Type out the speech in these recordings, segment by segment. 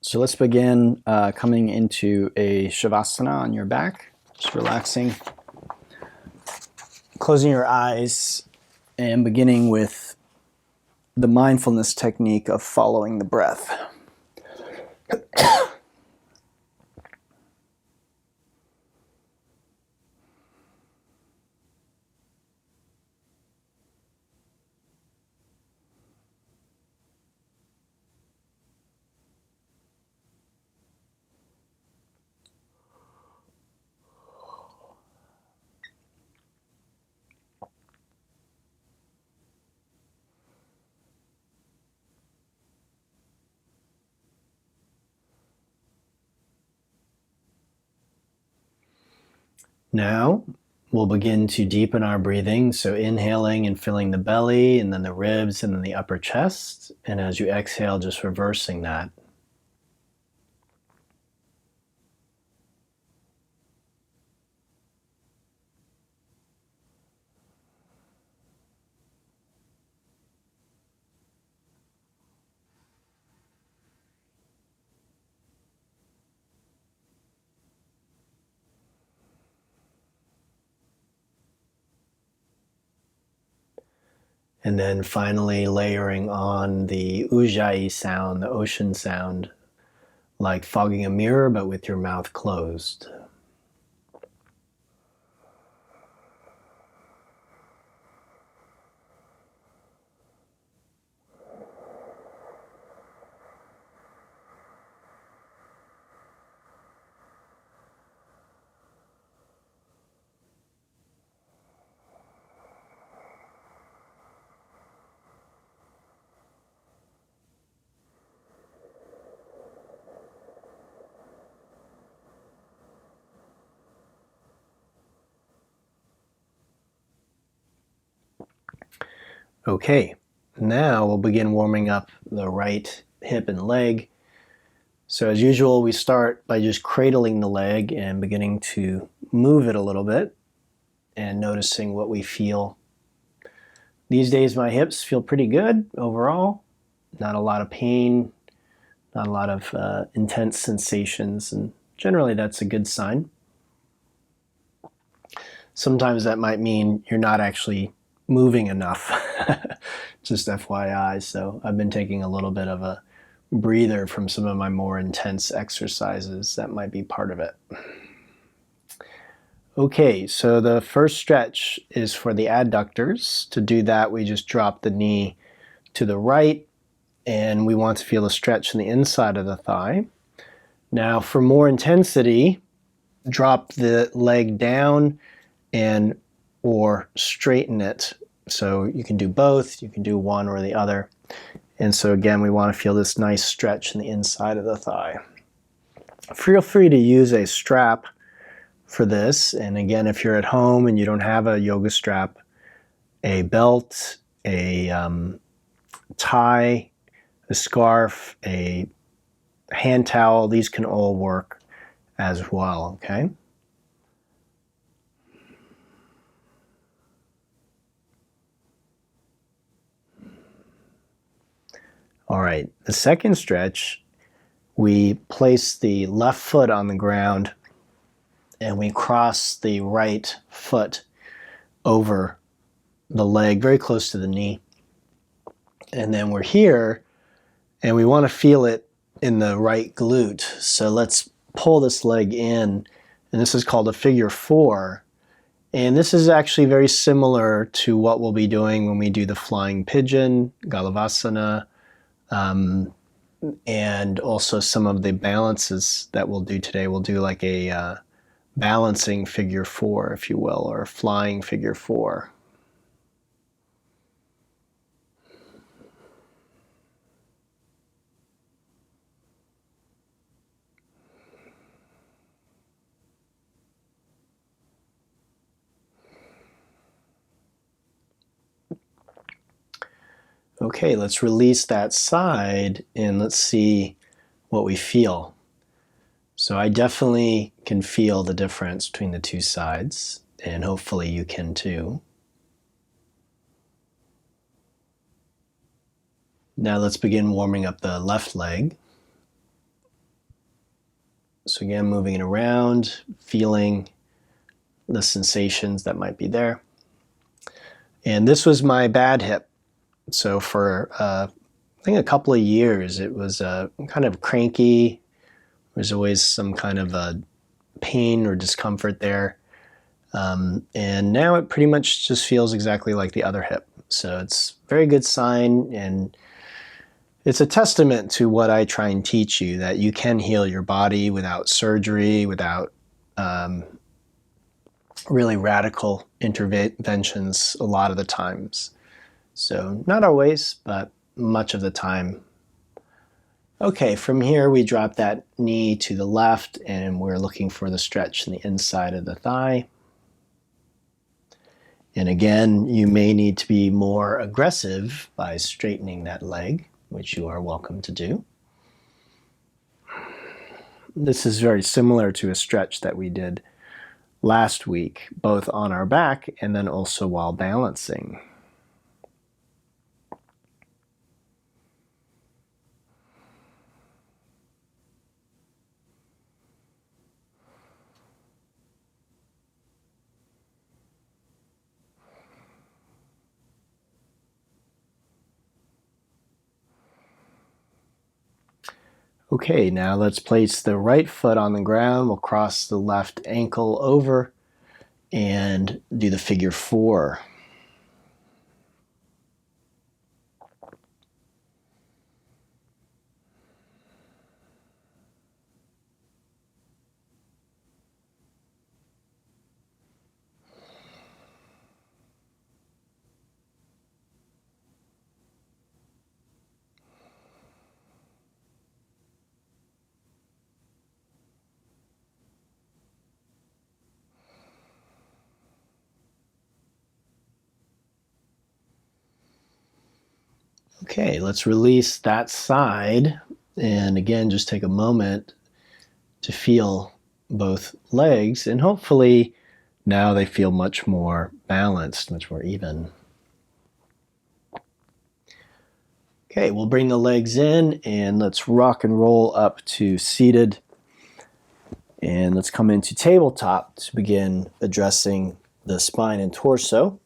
So let's begin coming into a Shavasana on your back, just relaxing, closing your eyes, and beginning with the mindfulness technique of following the breath. Now, we'll begin to deepen our breathing. So inhaling and filling the belly, and then the ribs, and then the upper chest. And as you exhale, just reversing that. And then finally layering on the Ujjayi sound, the ocean sound, like fogging a mirror, but with your mouth closed. Okay, now we'll begin warming up the right hip and leg. So as usual, we start by just cradling the leg and beginning to move it a little bit and noticing what we feel. These days my hips feel pretty good overall. Not a lot of pain, not a lot of intense sensations, and generally that's a good sign. Sometimes that might mean you're not actually moving enough, just FYI. So I've been taking a little bit of a breather from some of my more intense exercises. That might be part of it. Okay, so the first stretch is for the adductors. To do that, we just drop the knee to the right, and we want to feel a stretch in the inside of the thigh. Now, for more intensity, drop the leg down and or straighten it. So you can do both, you can do one or the other. And so again, we want to feel this nice stretch in the inside of the thigh. Feel free to use a strap for this. And again, if you're at home and you don't have a yoga strap, a belt, a tie, a scarf, a hand towel, these can all work as well, okay? All right, the second stretch, we place the left foot on the ground and we cross the right foot over the leg, very close to the knee. And then we're here and we want to feel it in the right glute. So let's pull this leg in, and this is called a figure four. And this is actually very similar to what we'll be doing when we do the flying pigeon, Galavasana, and also some of the balances that we'll do today. We'll do like a balancing figure four, if you will, or a flying figure four. Okay, let's release that side and let's see what we feel. So I definitely can feel the difference between the two sides, and hopefully you can too. Now let's begin warming up the left leg. So again, moving it around, feeling the sensations that might be there. And this was my bad hip. So for I think a couple of years, it was kind of cranky. There's always some kind of pain or discomfort there. And now it pretty much just feels exactly like the other hip. So it's a very good sign, and it's a testament to what I try and teach you, that you can heal your body without surgery, without really radical interventions a lot of the times. So not always, but much of the time. Okay, from here we drop that knee to the left, and we're looking for the stretch in the inside of the thigh. And again, you may need to be more aggressive by straightening that leg, which you are welcome to do. This is very similar to a stretch that we did last week, both on our back and then also while balancing. Okay, now let's place the right foot on the ground. We'll cross the left ankle over and do the figure 4. Okay, let's release that side. And again, just take a moment to feel both legs, and hopefully now they feel much more balanced, much more even. Okay, we'll bring the legs in and let's rock and roll up to seated. And let's come into tabletop to begin addressing the spine and torso.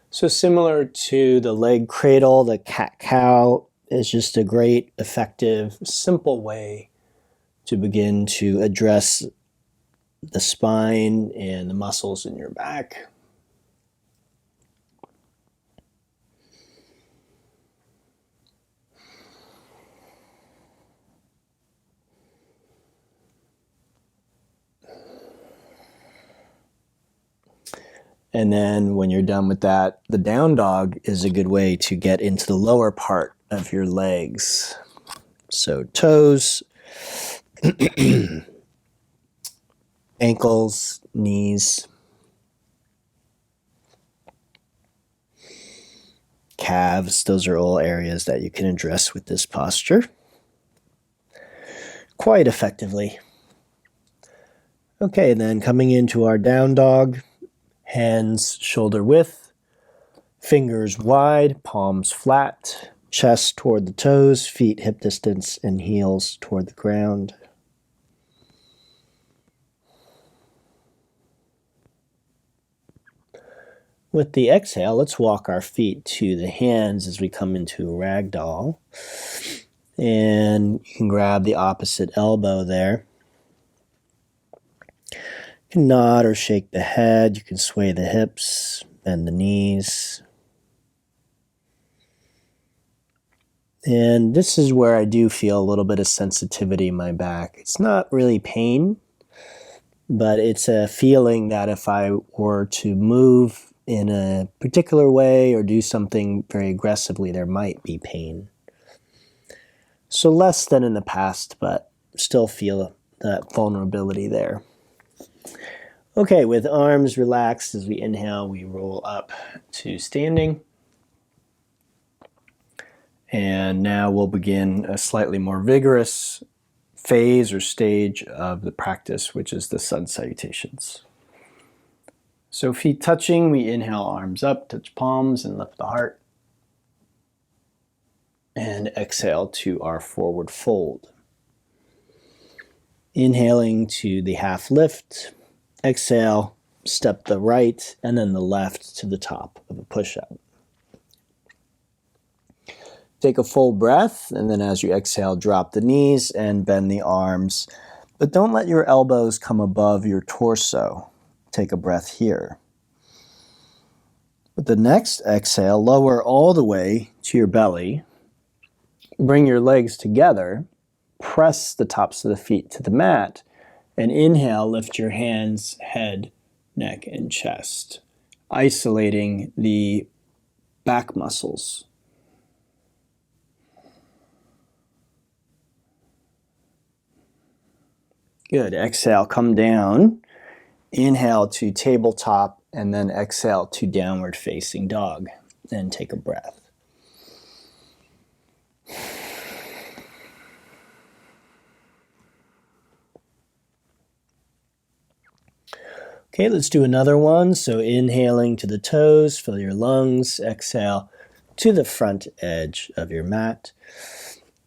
So similar to the leg cradle, the cat-cow is just a great, effective, simple way to begin to address the spine and the muscles in your back. And then when you're done with that, the down dog is a good way to get into the lower part of your legs. So toes, ankles, knees, calves, those are all areas that you can address with this posture quite effectively. Okay, then coming into our down dog, hands shoulder width, fingers wide, palms flat, chest toward the toes, feet hip distance, and heels toward the ground. With the exhale, let's walk our feet to the hands as we come into a ragdoll. And you can grab the opposite elbow there. You can nod or shake the head. You can sway the hips, bend the knees. And this is where I do feel a little bit of sensitivity in my back. It's not really pain, but it's a feeling that if I were to move in a particular way or do something very aggressively, there might be pain. So less than in the past, but still feel that vulnerability there. Okay, with arms relaxed as we inhale, we roll up to standing. And now we'll begin a slightly more vigorous phase or stage of the practice, which is the sun salutations. So feet touching, we inhale, arms up, touch palms, and lift the heart. and exhale to our forward fold. Inhaling to the half lift, exhale, step the right and then the left to the top of a push-up. Take a full breath, and then as you exhale, drop the knees and bend the arms, but don't let your elbows come above your torso. Take a breath here. With the next exhale, lower all the way to your belly. Bring your legs together, press the tops of the feet to the mat, and inhale, lift your hands, head, neck, and chest, isolating the back muscles. Good. Exhale, come down. Inhale to tabletop, and then exhale to downward facing dog. And take a breath. Okay, let's do another one. So inhaling to the toes, fill your lungs. Exhale to the front edge of your mat.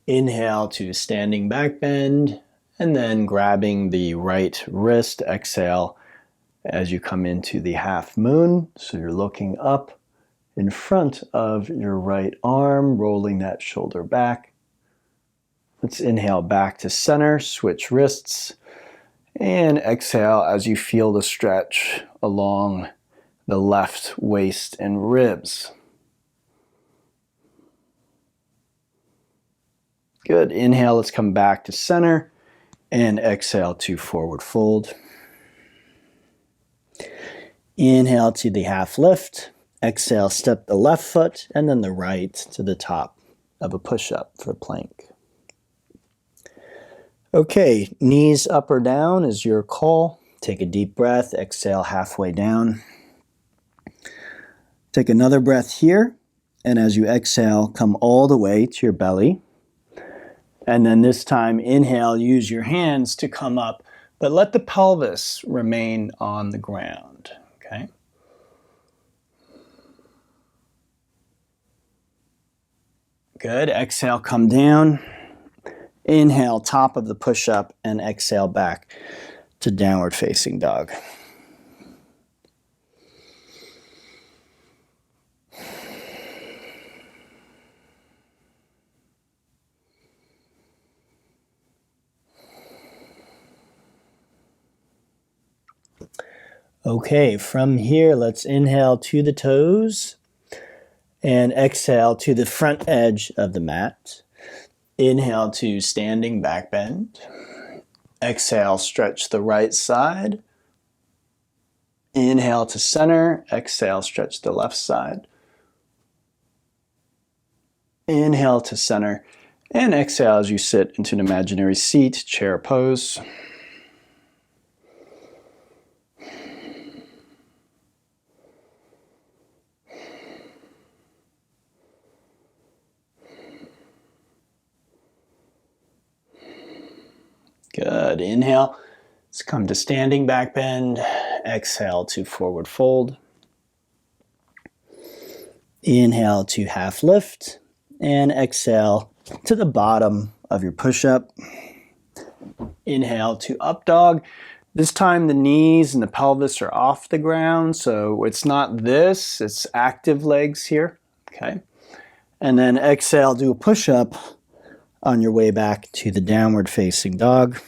Inhale to standing back bend, and then grabbing the right wrist. Exhale as you come into the half moon. So you're looking up in front of your right arm, rolling that shoulder back. Let's inhale back to center, switch wrists, and exhale as you feel the stretch along the left waist and ribs. Good. Inhale, let's come back to center, and exhale to forward fold. Inhale to the half lift. Exhale, step the left foot and then the right to the top of a push-up for plank. Okay, knees up or down is your call. Take a deep breath, exhale halfway down. Take another breath here, and as you exhale, come all the way to your belly. And then this time, inhale, use your hands to come up, but let the pelvis remain on the ground, okay? Good. Exhale, come down. Inhale, top of the push-up, and exhale back to downward facing dog. Okay, from here, let's inhale to the toes and exhale to the front edge of the mat. Inhale to standing back bend. Exhale, stretch the right side. Inhale to center. Exhale, stretch the left side. Inhale to center. And exhale as you sit into an imaginary seat, chair pose. Good. Inhale. Let's come to standing back bend. Exhale to forward fold. Inhale to half lift. And exhale to the bottom of your push-up. Inhale to up dog. This time the knees and the pelvis are off the ground, so it's not this, it's active legs here. Okay. And then exhale, do a push-up on your way back to the downward facing dog.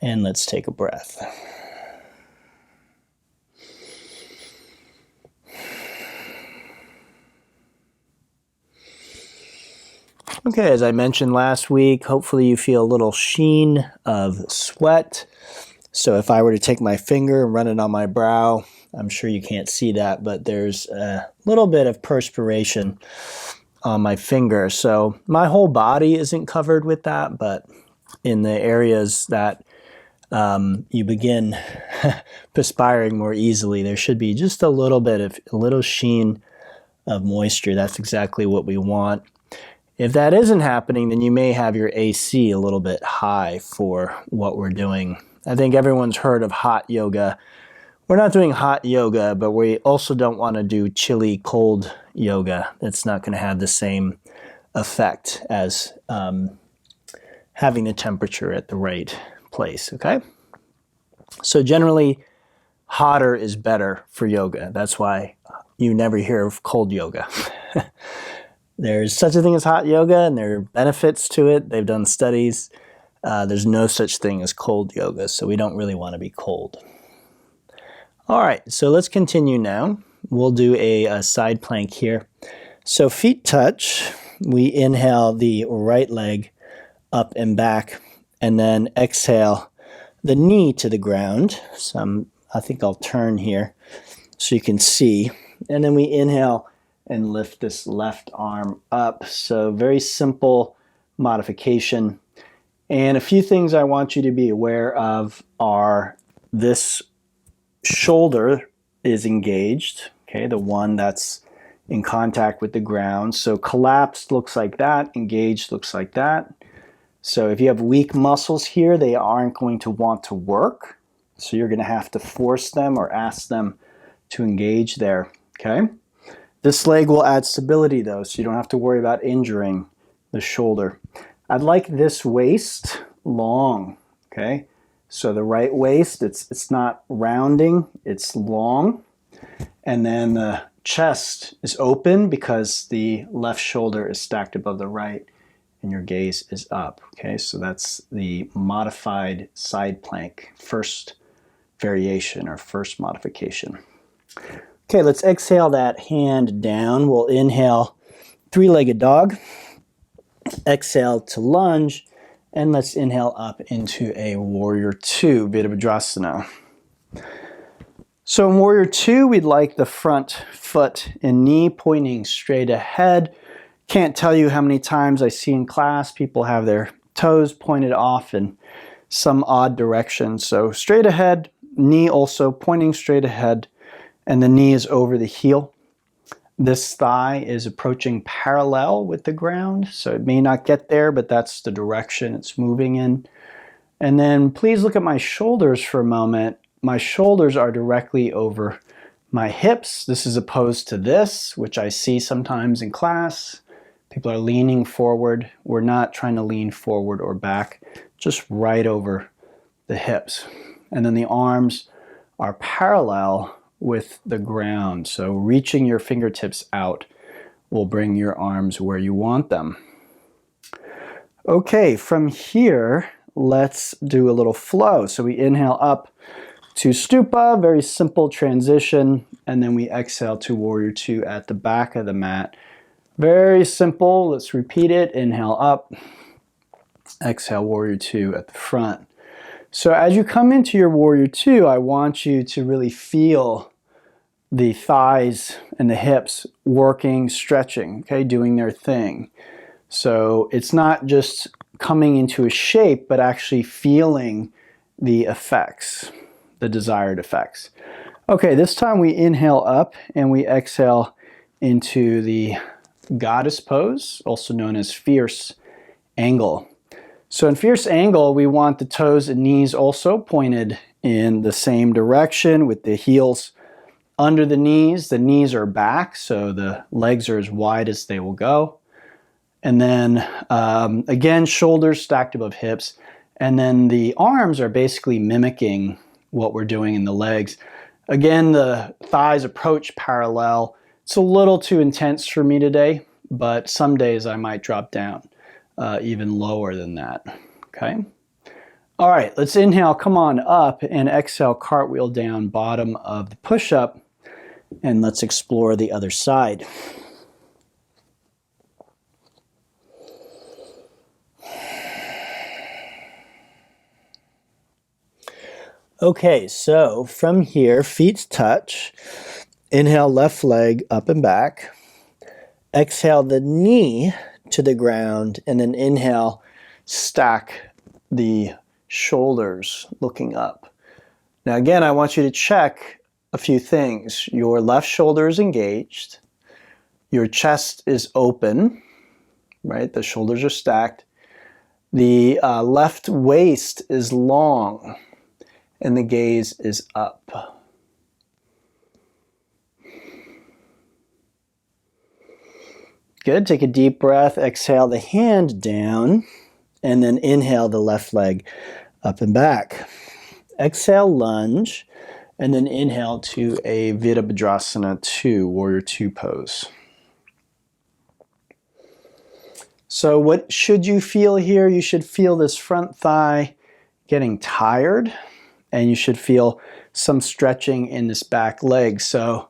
And let's take a breath. Okay, as I mentioned last week, hopefully you feel a little sheen of sweat. So if I were to take my finger and run it on my brow, I'm sure you can't see that, but there's a little bit of perspiration on my finger. So my whole body isn't covered with that, but in the areas that you begin perspiring more easily, there should be just a little sheen of moisture. That's exactly what we want. If that isn't happening, then you may have your AC a little bit high for what we're doing. I think everyone's heard of hot yoga. We're not doing hot yoga, but we also don't want to do chilly, cold yoga. It's not going to have the same effect as having the temperature at the right place, okay? So generally, hotter is better for yoga. That's why you never hear of cold yoga. There's such a thing as hot yoga, and there are benefits to it. They've done studies. There's no such thing as cold yoga, so we don't really want to be cold. All right, so let's continue now. We'll do a side plank here. So feet touch. We inhale the right leg up and back, and then exhale the knee to the ground. So I think I'll turn here so you can see. And then we inhale and lift this left arm up. So very simple modification. And a few things I want you to be aware of are this shoulder is engaged, okay, the one that's in contact with the ground. So collapsed looks like that, engaged looks like that. So if you have weak muscles here, they aren't going to want to work. So you're going to have to force them or ask them to engage there, okay? This leg will add stability though, so you don't have to worry about injuring the shoulder. I'd like this waist long, okay? So the right waist, it's not rounding, it's long. And then the chest is open because the left shoulder is stacked above the right and your gaze is up, okay? So that's the modified side plank, first variation or first modification. Okay, let's exhale that hand down. We'll inhale three-legged dog, exhale to lunge, and let's inhale up into a warrior two, Virabhadrasana. So in warrior two, we'd like the front foot and knee pointing straight ahead. Can't tell you how many times I see in class people have their toes pointed off in some odd direction. So straight ahead, knee also pointing straight ahead, and the knee is over the heel. This thigh is approaching parallel with the ground, so it may not get there, but that's the direction it's moving in. And then please look at my shoulders for a moment. My shoulders are directly over my hips. This is opposed to this, which I see sometimes in class. People are leaning forward. We're not trying to lean forward or back, just right over the hips. And then the arms are parallel with the ground. So reaching your fingertips out will bring your arms where you want them. Okay, from here, let's do a little flow. So we inhale up to Stupa, very simple transition, and then we exhale to warrior two at the back of the mat. Very simple. Let's repeat it. Inhale up, exhale warrior two at the front. So as you come into your warrior two, I want you to really feel the thighs and the hips working, stretching, okay, doing their thing. So it's not just coming into a shape, but actually feeling the effects, the desired effects. Okay, this time we inhale up and we exhale into the goddess pose, also known as fierce angle. So in fierce angle, we want the toes and knees also pointed in the same direction with the heels under the knees. The knees are back, so the legs are as wide as they will go. And then again, shoulders stacked above hips. And then the arms are basically mimicking what we're doing in the legs. Again, the thighs approach parallel. It's a little too intense for me today, but some days I might drop down even lower than that, okay? All right, let's inhale, come on up, and exhale, cartwheel down, bottom of the push-up, and let's explore the other side. Okay, so from here, feet touch. Inhale, left leg up and back. Exhale the knee to the ground, and then inhale, stack the shoulders looking up. Now again, I want you to check a few things. Your left shoulder is engaged. Your chest is open, right? The shoulders are stacked. The left waist is long, and the gaze is up. Good. Take a deep breath. Exhale the hand down, and then inhale the left leg up and back. Exhale, lunge, and then inhale to a Virabhadrasana 2, Warrior 2 pose. So what should you feel here? You should feel this front thigh getting tired, and you should feel some stretching in this back leg. So,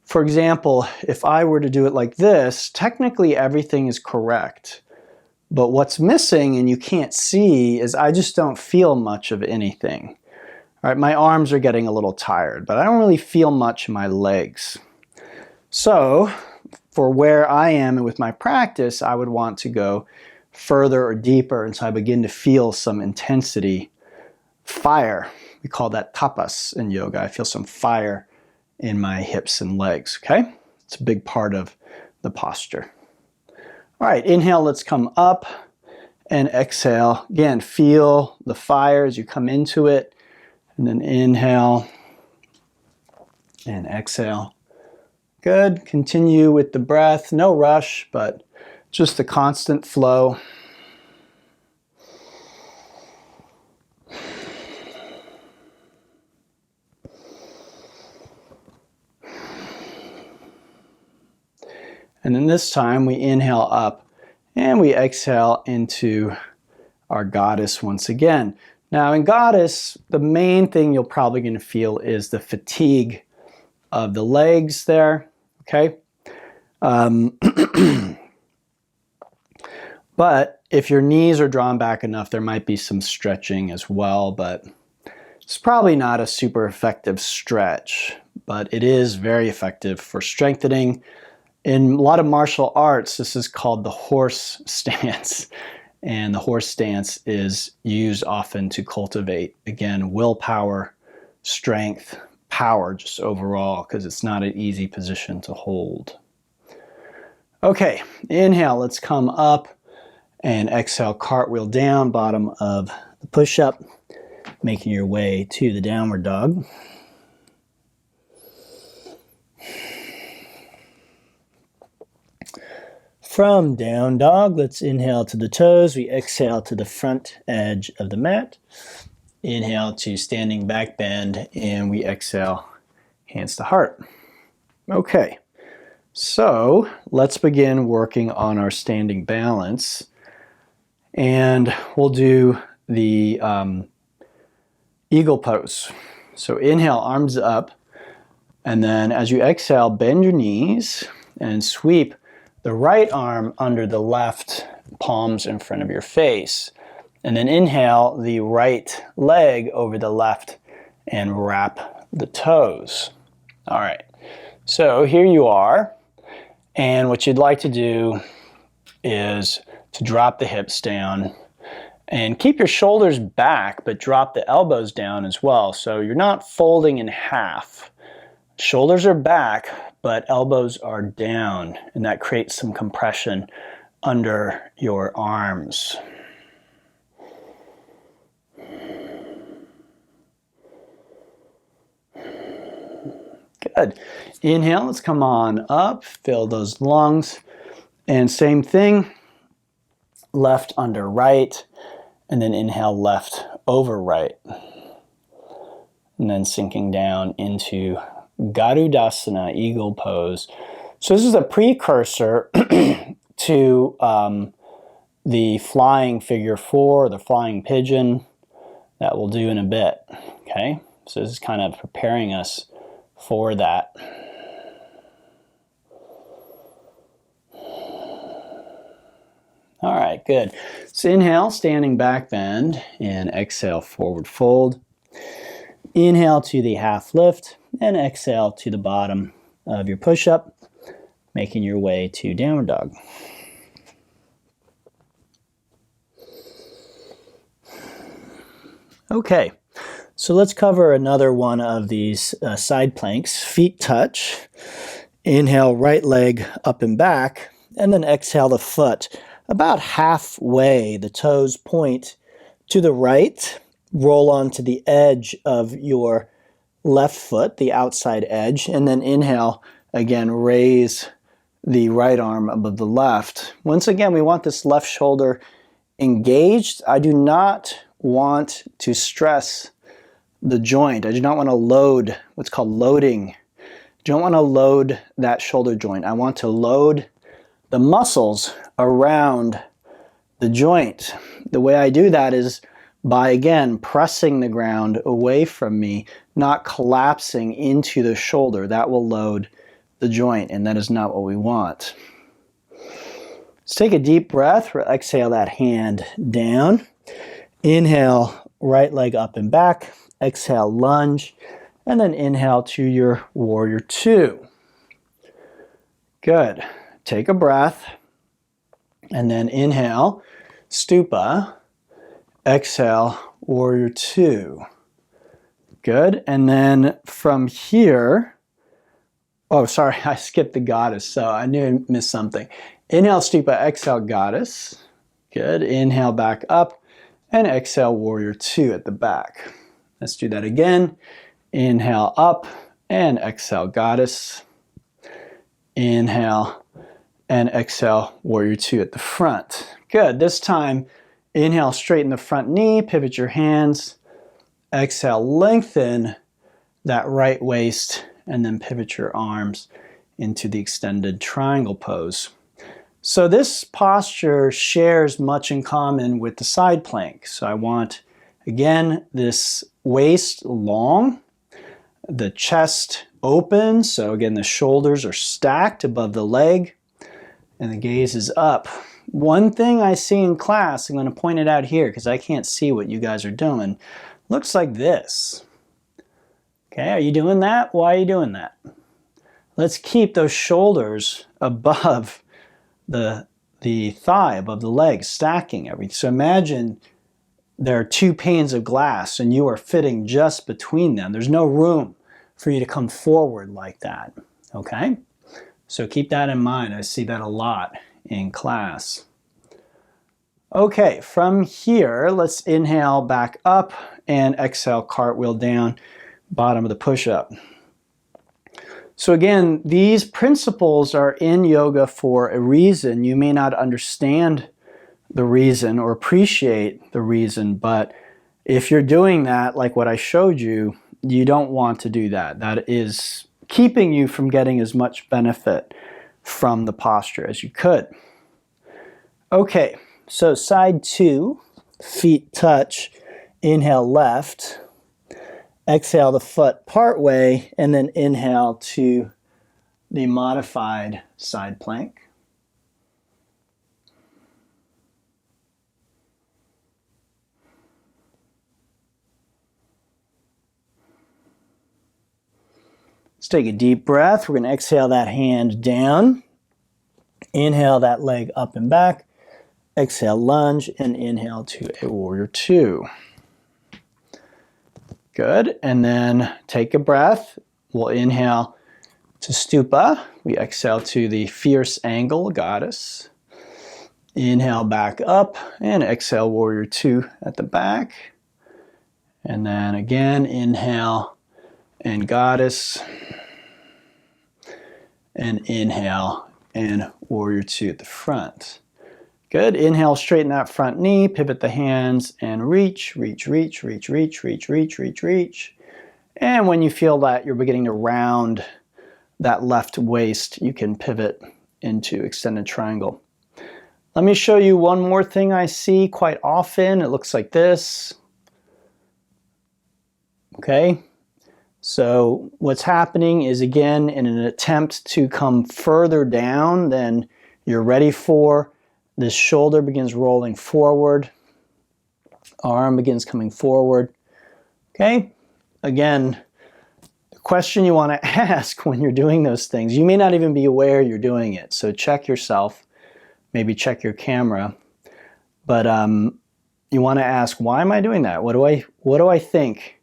for example, if I were to do it like this, technically everything is correct. But what's missing and you can't see is I just don't feel much of anything. All right, my arms are getting a little tired, but I don't really feel much in my legs. So, for where I am and with my practice, I would want to go further or deeper, and so I begin to feel some intensity, fire. We call that tapas in yoga. I feel some fire in my hips and legs, okay? It's a big part of the posture. All right, inhale, let's come up, and exhale. Again, feel the fire as you come into it, and then inhale and exhale. Good. Continue with the breath. No rush, but just a constant flow. And then this time we inhale up and we exhale into our goddess once again. Now in goddess, the main thing you're probably going to feel is the fatigue of the legs there. Okay. But if your knees are drawn back enough, there might be some stretching as well, but it's probably not a super effective stretch, but it is very effective for strengthening. In a lot of martial arts, this is called the horse stance, and the horse stance is used often to cultivate, again, willpower, strength, power just overall, because it's not an easy position to hold. Okay, inhale, let's come up, and exhale, cartwheel down, bottom of the push-up, making your way to the downward dog. From down dog, let's inhale to the toes. We exhale to the front edge of the mat. Inhale to standing back bend, and we exhale, hands to heart. Okay, so let's begin working on our standing balance. And we'll do the eagle pose. So inhale, arms up, and then as you exhale, bend your knees and sweep the right arm under the left, palms in front of your face. And then inhale the right leg over the left and wrap the toes. All right, so here you are. And what you'd like to do is to drop the hips down and keep your shoulders back, but drop the elbows down as well. So you're not folding in half. Shoulders are back, but elbows are down, and that creates some compression under your arms. Good. Inhale, let's come on up, fill those lungs, and same thing, left under right, and then inhale left over right, and then sinking down into Garudasana, eagle pose. So this is a precursor to the flying figure 4, the flying pigeon, that we'll do in a bit. Okay, so this is kind of preparing us for that. All right, good. So inhale, standing back bend, and exhale, forward fold. Inhale to the half lift, and exhale to the bottom of your push-up, making your way to downward dog. Okay, so let's cover another one of these side planks. Feet touch. Inhale, right leg up and back, and then exhale the foot about halfway. The toes point to the right. Roll onto the edge of your left foot, the outside edge, and then inhale, again, raise the right arm above the left. Once again, we want this left shoulder engaged. I do not want to stress the joint. I do not want to load what's called loading. I don't want to load that shoulder joint. I want to load the muscles around the joint. The way I do that is by, again, pressing the ground away from me, not collapsing into the shoulder. That will load the joint, and that is not what we want. Let's take a deep breath. Exhale that hand down. Inhale, right leg up and back. Exhale, lunge. And then inhale to your warrior two. Good. Take a breath. And then inhale, stupa. Exhale, warrior two. Good. And then from here, oh, sorry, I skipped the goddess, so I knew I missed something. Inhale, stupa, exhale, goddess. Good. Inhale, back up, and exhale, warrior two at the back. Let's do that again. Inhale, up, and exhale, goddess. Inhale, and exhale, warrior two at the front. Good. This time, inhale, straighten the front knee, pivot your hands. Exhale, lengthen that right waist, and then pivot your arms into the extended triangle pose. So this posture shares much in common with the side plank. So I want, again, this waist long, the chest open. So again, the shoulders are stacked above the leg, and the gaze is up. One thing I see in class, I'm going to point it out here because I can't see what you guys are doing, looks like this. Okay, are you doing that? Why are you doing that? Let's keep those shoulders above the thigh, above the leg, stacking everything. So imagine there are two panes of glass and you are fitting just between them. There's no room for you to come forward like that. Okay? So keep that in mind. I see that a lot in class. Okay, from here, let's inhale back up and exhale, cartwheel down, bottom of the push-up. So again, these principles are in yoga for a reason. You may not understand the reason or appreciate the reason, but if you're doing that, like what I showed you, you don't want to do that. That is keeping you from getting as much benefit from the posture as you could. Okay, so side two, feet touch, inhale left, exhale the foot part way, and then inhale to the modified side plank. Let's take a deep breath. We're going to exhale that hand down. Inhale that leg up and back. Exhale, lunge, and inhale to a warrior two. Good. And then take a breath. We'll inhale to stupa. We exhale to the fierce angle, goddess. Inhale back up and exhale, warrior two at the back. And then again, inhale and goddess. And inhale and warrior two at the front. Good. Inhale, straighten that front knee, pivot the hands, and reach, reach, reach, reach, reach, reach, reach, reach, reach. And when you feel that you're beginning to round that left waist, you can pivot into extended triangle. Let me show you one more thing I see quite often. It looks like this. Okay. So what's happening is, again, in an attempt to come further down than you're ready for, this shoulder begins rolling forward, arm begins coming forward. Okay, again, the question you want to ask when you're doing those things, you may not even be aware you're doing it, so check yourself, maybe check your camera, but you want to ask, why am I doing that? What do I think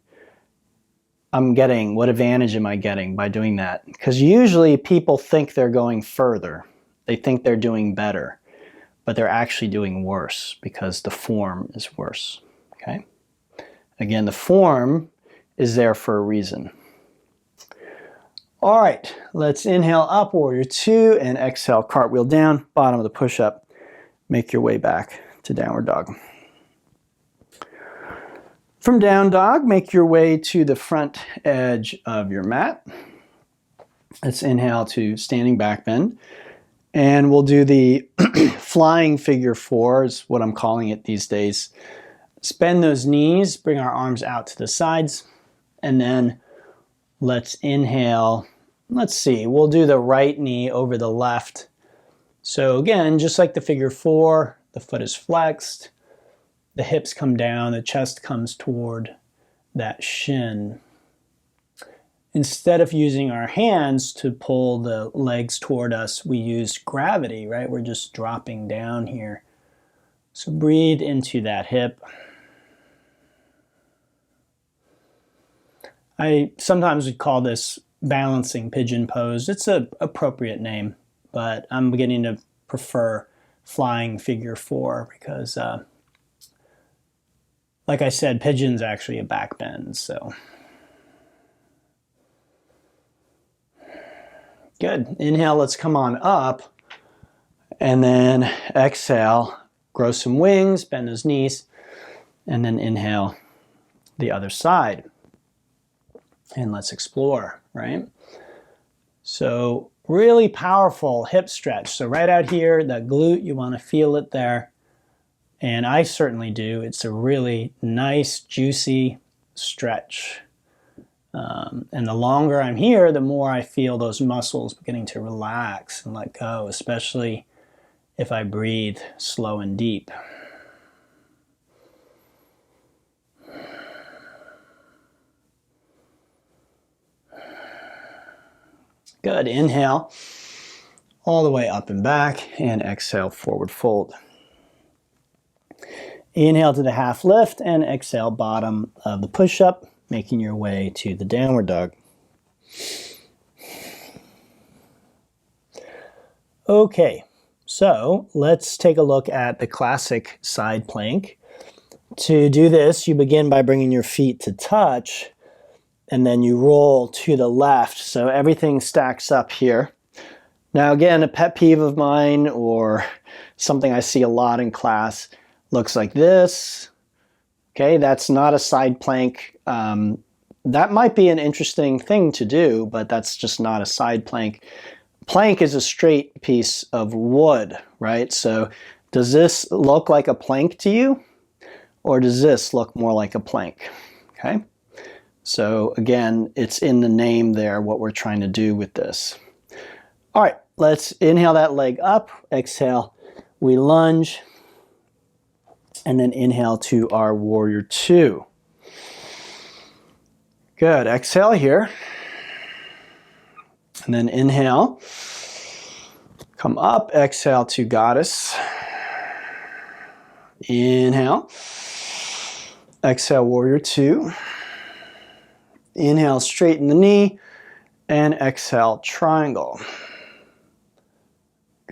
I'm getting? What advantage am I getting by doing that? Because usually people think they're going further. They think they're doing better, but they're actually doing worse because the form is worse. Okay? Again, the form is there for a reason. All right, let's inhale up, warrior two, and exhale, cartwheel down, bottom of the push-up. Make your way back to downward dog. From down dog, make your way to the front edge of your mat. Let's inhale to standing back bend. And we'll do the flying figure four, is what I'm calling it these days. Bend those knees, bring our arms out to the sides, and then let's inhale. Let's see, we'll do the right knee over the left. So again, just like the figure four, the foot is flexed, the hips come down, the chest comes toward that shin. Instead of using our hands to pull the legs toward us, we use gravity, right? We're just dropping down here. So breathe into that hip. I sometimes would call this balancing pigeon pose. It's an appropriate name, but I'm beginning to prefer flying figure four because, like I said, pigeon's actually a back bend, so. Good. Inhale, let's come on up. And then exhale, grow some wings, bend those knees, and then inhale the other side. And let's explore, right? So really powerful hip stretch. So right out here, that glute, you want to feel it there. And I certainly do. It's a really nice, juicy stretch. And the longer I'm here, the more I feel those muscles beginning to relax and let go, especially if I breathe slow and deep. Good. Inhale all the way up and back, and exhale, forward fold. Inhale to the half lift, and exhale, bottom of the push-up, making your way to the downward dog. Okay, so let's take a look at the classic side plank. To do this, you begin by bringing your feet to touch, and then you roll to the left, so everything stacks up here. Now again, a pet peeve of mine, or something I see a lot in class, looks like this. Okay, that's not a side plank. That might be an interesting thing to do, but that's just not a side plank. Plank is a straight piece of wood, right? So does this look like a plank to you? Or does this look more like a plank? Okay, so again, it's in the name there, what we're trying to do with this. All right, let's inhale that leg up, exhale, we lunge, and then inhale to our warrior two. Good, exhale here, and then inhale, come up, exhale to goddess, inhale, exhale warrior two, inhale straighten the knee, and exhale triangle.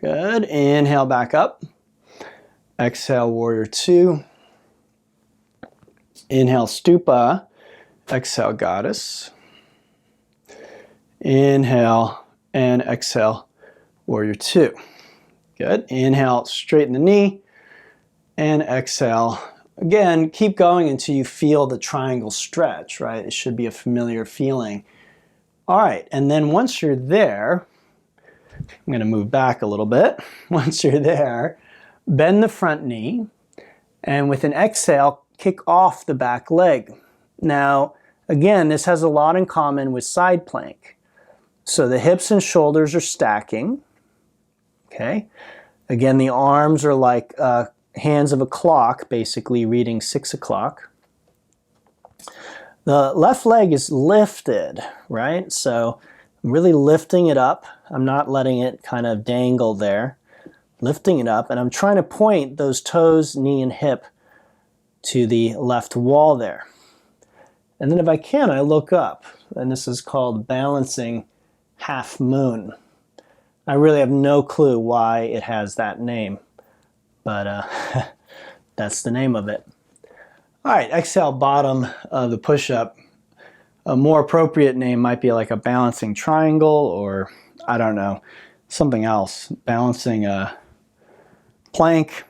Good, inhale back up, exhale warrior two, inhale stupa, exhale goddess, inhale and exhale warrior two. Good, inhale straighten the knee, and exhale. Again, keep going until you feel the triangle stretch, right? It should be a familiar feeling. All right, and then once you're there, I'm going to move back a little bit. Once you're there, bend the front knee, and with an exhale, kick off the back leg. Now, again, this has a lot in common with side plank. So the hips and shoulders are stacking, okay? Again, the arms are like hands of a clock, basically reading 6 o'clock. The left leg is lifted, right? So I'm really lifting it up. I'm not letting it kind of dangle there. Lifting it up, and I'm trying to point those toes, knee and hip to the left wall there. And then if I can, I look up, and this is called balancing half moon. I really have no clue why it has that name, but that's the name of it. All right, exhale, bottom of the push-up. A more appropriate name might be like a balancing triangle, or I don't know, something else. Balancing a plank.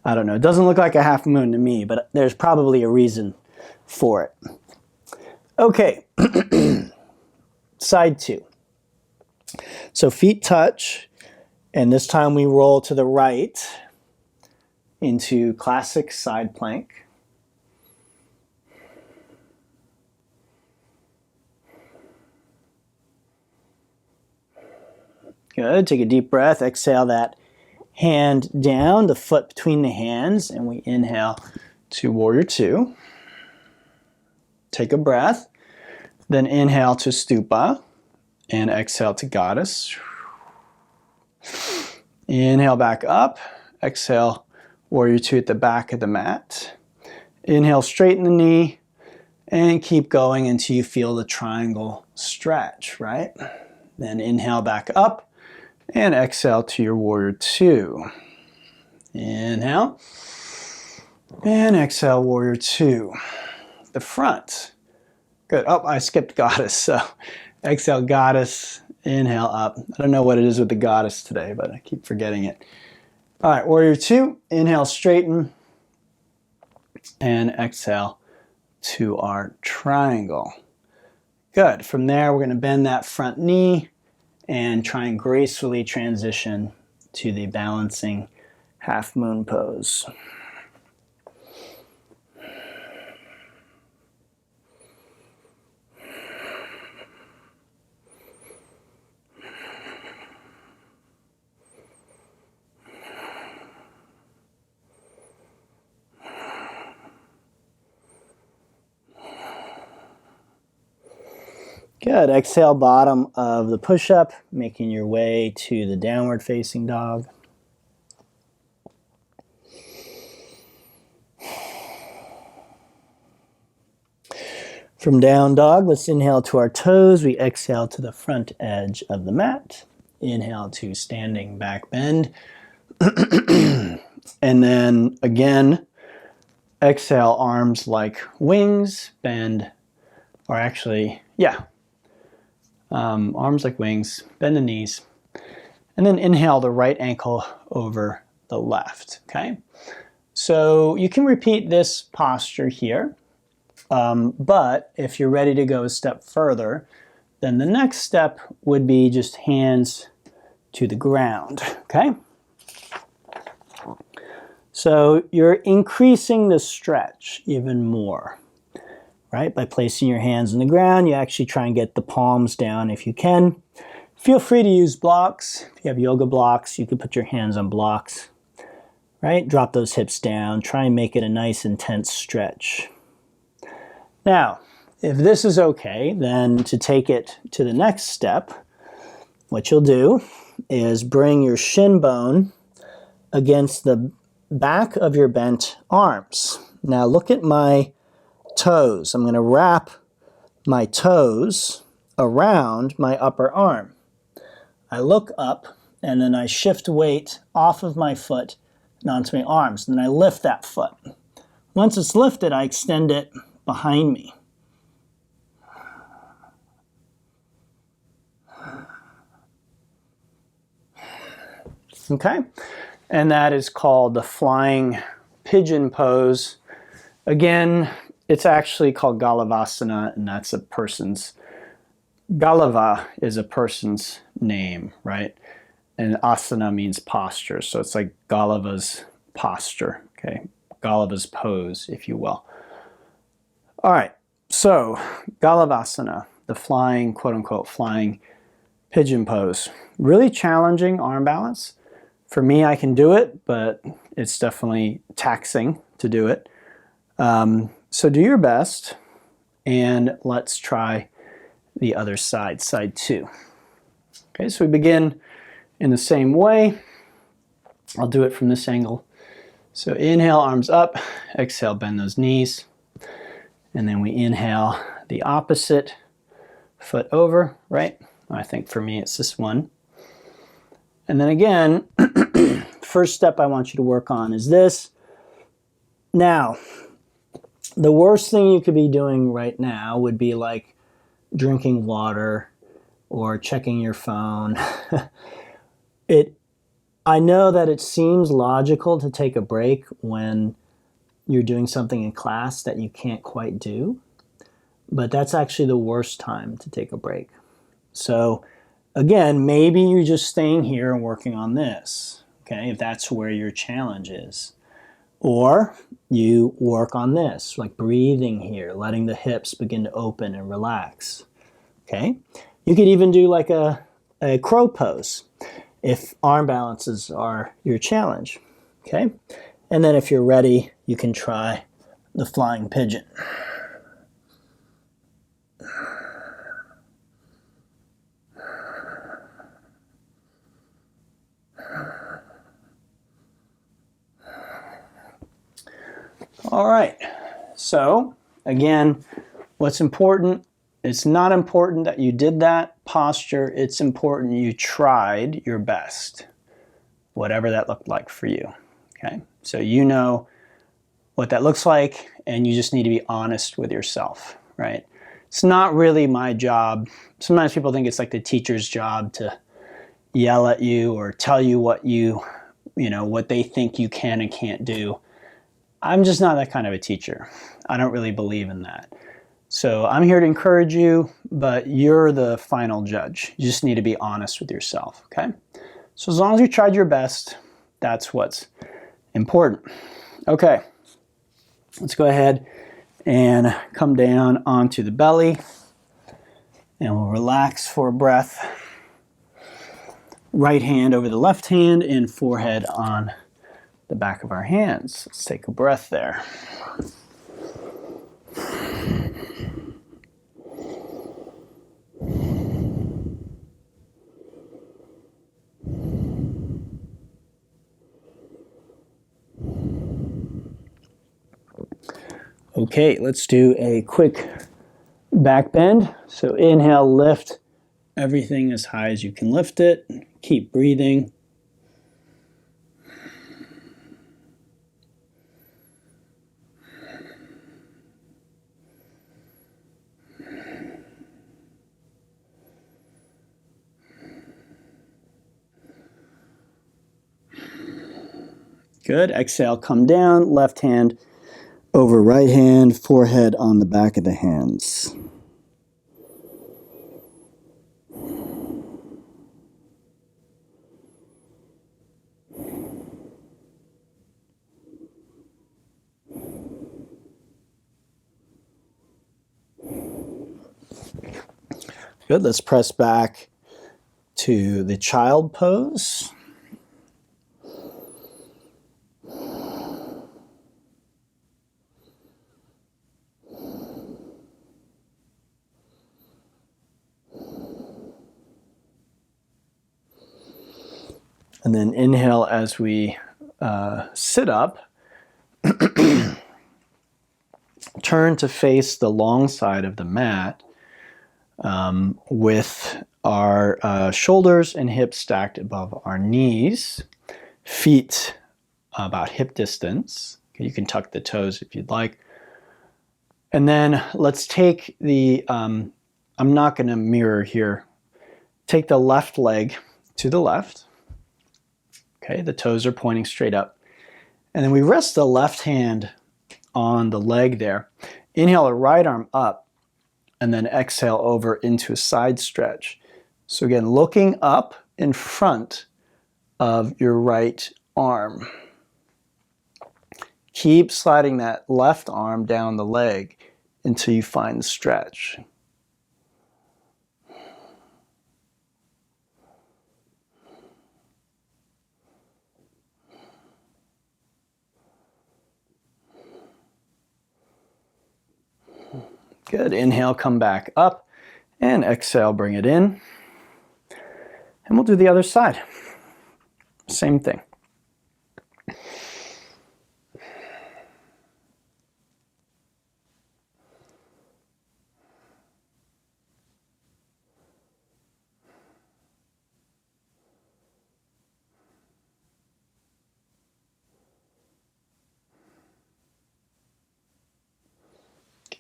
I don't know. It doesn't look like a half moon to me, but there's probably a reason for it. Okay, side 2. So feet touch, and this time we roll to the right into classic side plank. Good. Take a deep breath. Exhale that hand down, the foot between the hands, and we inhale to Warrior 2. Take a breath. Then inhale to Stupa and exhale to Goddess. Inhale back up. Exhale, Warrior 2 at the back of the mat. Inhale, straighten the knee and keep going until you feel the triangle stretch, right? Then inhale back up and exhale to your Warrior 2. Inhale and exhale, Warrior 2. The front. Good. Oh, I skipped Goddess. So exhale, Goddess. Inhale up. I don't know what it is with the Goddess today, but I keep forgetting it. All right, Warrior 2. Inhale, straighten. And exhale to our triangle. Good. From there, we're going to bend that front knee and try and gracefully transition to the balancing half moon pose. Good. Exhale, bottom of the push-up, making your way to the downward facing dog. From down dog, let's inhale to our toes. We exhale to the front edge of the mat. Inhale to standing back bend. And then again, exhale, arms like wings, bend, or actually, yeah. Arms like wings, bend the knees, and then inhale the right ankle over the left, okay? So you can repeat this posture here, but if you're ready to go a step further, then the next step would be just hands to the ground, okay? So you're increasing the stretch even more. Right? By placing your hands on the ground, you actually try and get the palms down if you can. Feel free to use blocks. If you have yoga blocks, you can put your hands on blocks. Right? Drop those hips down. Try and make it a nice, intense stretch. Now, if this is okay, then to take it to the next step, what you'll do is bring your shin bone against the back of your bent arms. Now look at my toes. I'm going to wrap my toes around my upper arm. I look up and then I shift weight off of my foot and onto my arms. And then I lift that foot. Once it's lifted, I extend it behind me. Okay? And that is called the flying pigeon pose. Again, it's actually called Galavasana, and that's a person's, Galava is a person's name, right? And asana means posture, so it's like Galava's posture, okay? Galava's pose, if you will. All right, so Galavasana, the flying, quote-unquote, flying pigeon pose. Really challenging arm balance. For me, I can do it, but it's definitely taxing to do it. So do your best, and let's try the other side, side 2. Okay, so we begin in the same way. I'll do it from this angle. So inhale, arms up, exhale, bend those knees, and then we inhale the opposite foot over, right? I think for me it's this one. And then again, first step I want you to work on is this. Now, The worst thing you could be doing right now would be like drinking water or checking your phone. I know that it seems logical to take a break when you're doing something in class that you can't quite do, but that's actually the worst time to take a break. So again, maybe you're just staying here and working on this, okay, if that's where your challenge is. Or you work on this, like breathing here, letting the hips begin to open and relax, okay? You could even do like a crow pose if arm balances are your challenge, okay? And then if you're ready, you can try the flying pigeon. All right, so again, what's important? It's not important that you did that posture. It's important you tried your best, whatever that looked like for you, okay? So you know what that looks like, and you just need to be honest with yourself, right? It's not really my job. Sometimes people think it's like the teacher's job to yell at you or tell you what what they think you can and can't do. I'm just not that kind of a teacher. I don't really believe in that. So I'm here to encourage you, but you're the final judge. You just need to be honest with yourself, okay? So as long as you tried your best, that's what's important. Okay, let's go ahead and come down onto the belly, and we'll relax for a breath. Right hand over the left hand and forehead on the back of our hands. Let's take a breath there. Okay, let's do a quick back bend. So inhale, lift everything as high as you can lift it. Keep breathing. Good. Exhale, come down. Left hand over right hand, forehead on the back of the hands. Good. Let's press back to the child pose. And then inhale as we sit up. Turn to face the long side of the mat with our shoulders and hips stacked above our knees, feet about hip distance. Okay, you can tuck the toes if you'd like. And then let's take the, I'm not going to mirror here, take the left leg to the left. Okay, the toes are pointing straight up. And then we rest the left hand on the leg there. Inhale the right arm up, and then exhale over into a side stretch. So again, looking up in front of your right arm. Keep sliding that left arm down the leg until you find the stretch. Good. Inhale, come back up, and exhale, bring it in. And we'll do the other side. Same thing.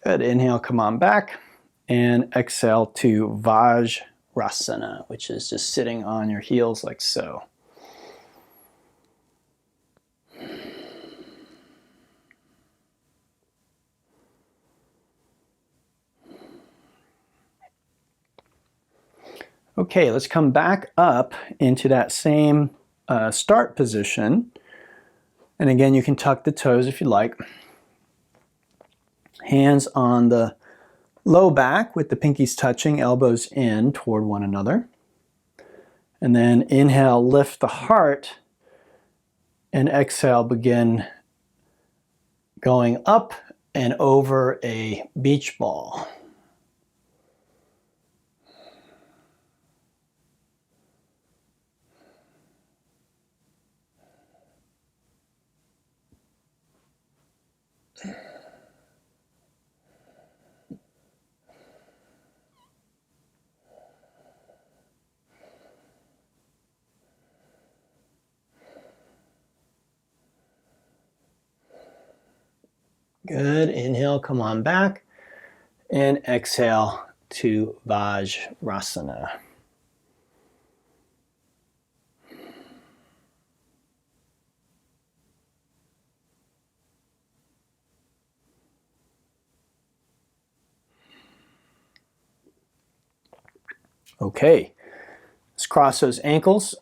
Good. Inhale, come on back. And exhale to Vajrasana, which is just sitting on your heels like so. Okay, let's come back up into that same start position. And again, you can tuck the toes if you like. Hands on the low back with the pinkies touching, elbows in toward one another. And then inhale, lift the heart. And exhale, begin going up and over a beach ball. Good. Inhale, come on back. And exhale to Vajrasana. Okay. Let's cross those ankles.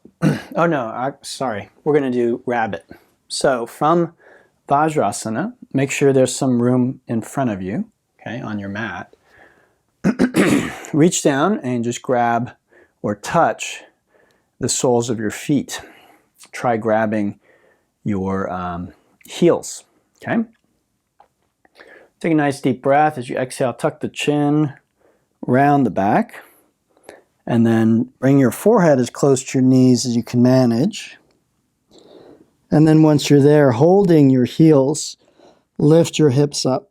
Oh no, sorry. We're going to do rabbit. So from Vajrasana, make sure there's some room in front of you, okay, on your mat. Reach down and just grab or touch the soles of your feet. Try grabbing your heels, okay? Take a nice deep breath. As you exhale, tuck the chin, round the back, and then bring your forehead as close to your knees as you can manage. And then once you're there, holding your heels, lift your hips up.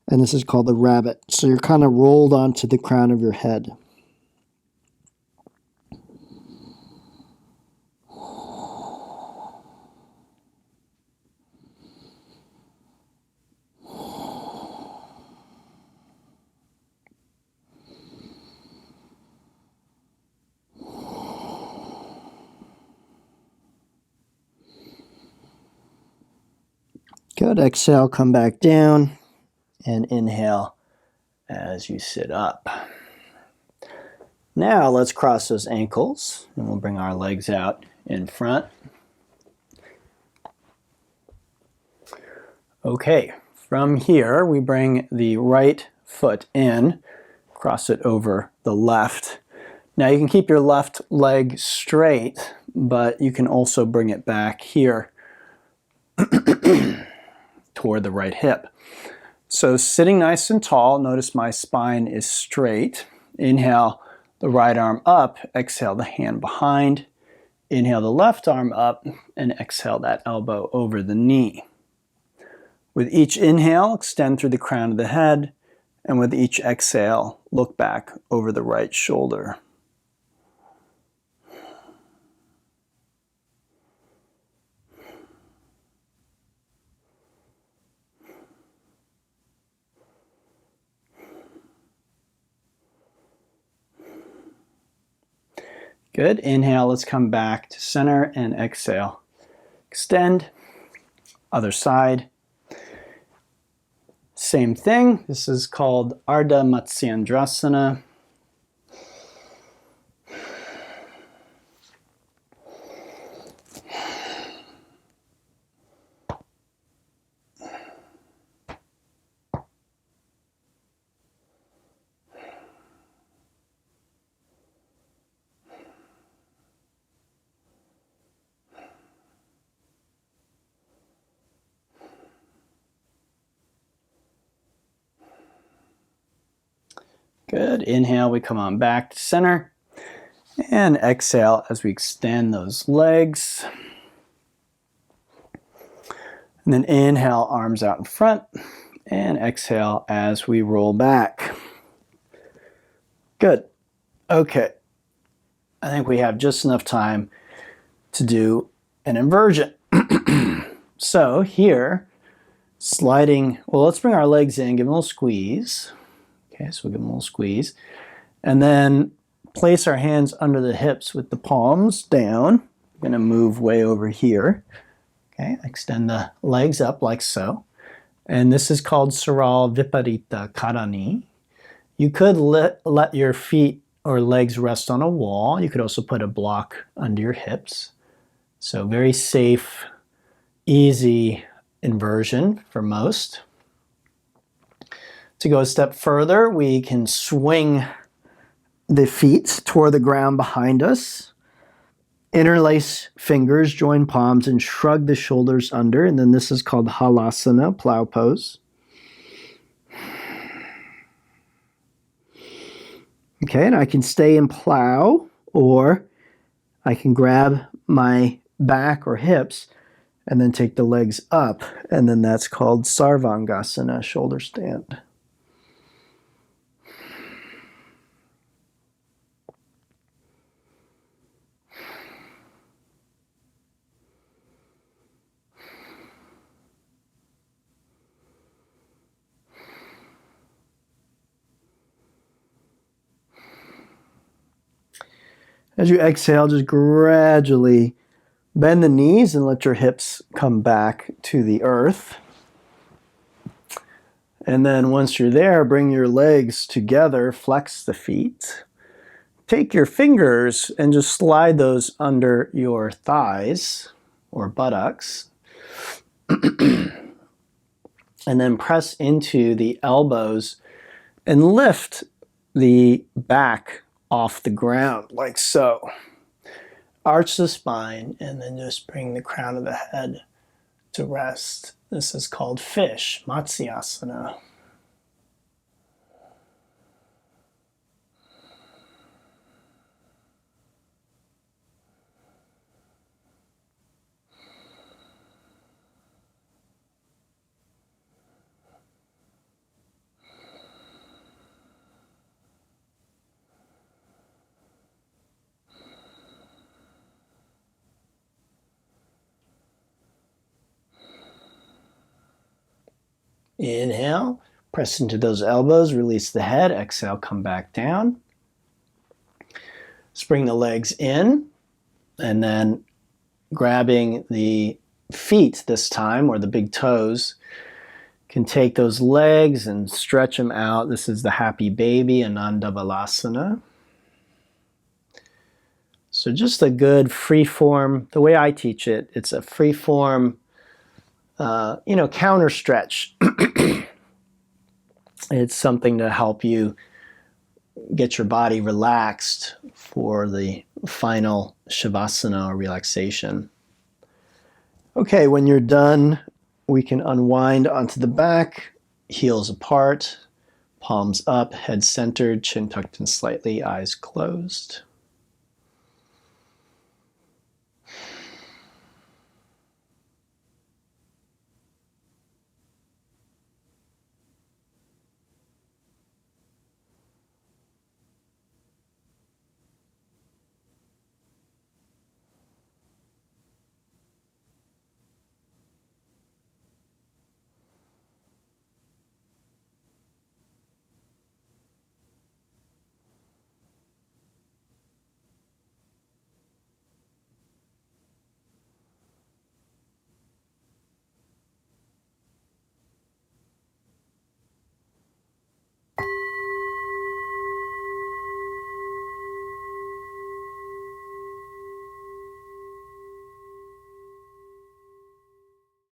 And this is called the rabbit. So you're kind of rolled onto the crown of your head. Good. Exhale, come back down, and inhale as you sit up. Now let's cross those ankles, and we'll bring our legs out in front. Okay, from here we bring the right foot in, cross it over the left. Now you can keep your left leg straight, but you can also bring it back here toward the right hip. So sitting nice and tall, notice my spine is straight. Inhale the right arm up, exhale the hand behind. Inhale the left arm up and exhale that elbow over the knee. With each inhale, extend through the crown of the head, and with each exhale, look back over the right shoulder. Good. Inhale, let's come back to center and exhale. Extend. Other side. Same thing. This is called Ardha Matsyendrasana. Good. Inhale, we come on back to center. And exhale as we extend those legs. And then inhale, arms out in front. And exhale as we roll back. Good. Okay. I think we have just enough time to do an inversion. So here, sliding. Well, let's bring our legs in, give them a little squeeze. Okay, so we'll give them a little squeeze. And then place our hands under the hips with the palms down. I'm going to move way over here. Okay, extend the legs up like so. And this is called Saral Viparita Karani. You could let your feet or legs rest on a wall. You could also put a block under your hips. So very safe, easy inversion for most. To go a step further, we can swing the feet toward the ground behind us. Interlace fingers, join palms, and shrug the shoulders under. And then this is called Halasana, plow pose. Okay, and I can stay in plow, or I can grab my back or hips and then take the legs up. And then that's called Sarvangasana, shoulder stand. As you exhale, just gradually bend the knees and let your hips come back to the earth. And then once you're there, bring your legs together, flex the feet. Take your fingers and just slide those under your thighs or buttocks. And then press into the elbows and lift the back off the ground like so. Arch the spine and then just bring the crown of the head to rest. This is called fish, Matsyasana. Inhale, press into those elbows, release the head. Exhale, come back down. Spring the legs in, and then grabbing the feet this time, or the big toes, can take those legs and stretch them out. This is the happy baby, Ananda Balasana. So just a good free form, the way I teach it, it's a free form counter stretch. It's something to help you get your body relaxed for the final Shavasana or relaxation. Okay, when you're done, we can unwind onto the back, heels apart, palms up, head centered, chin tucked in slightly, eyes closed.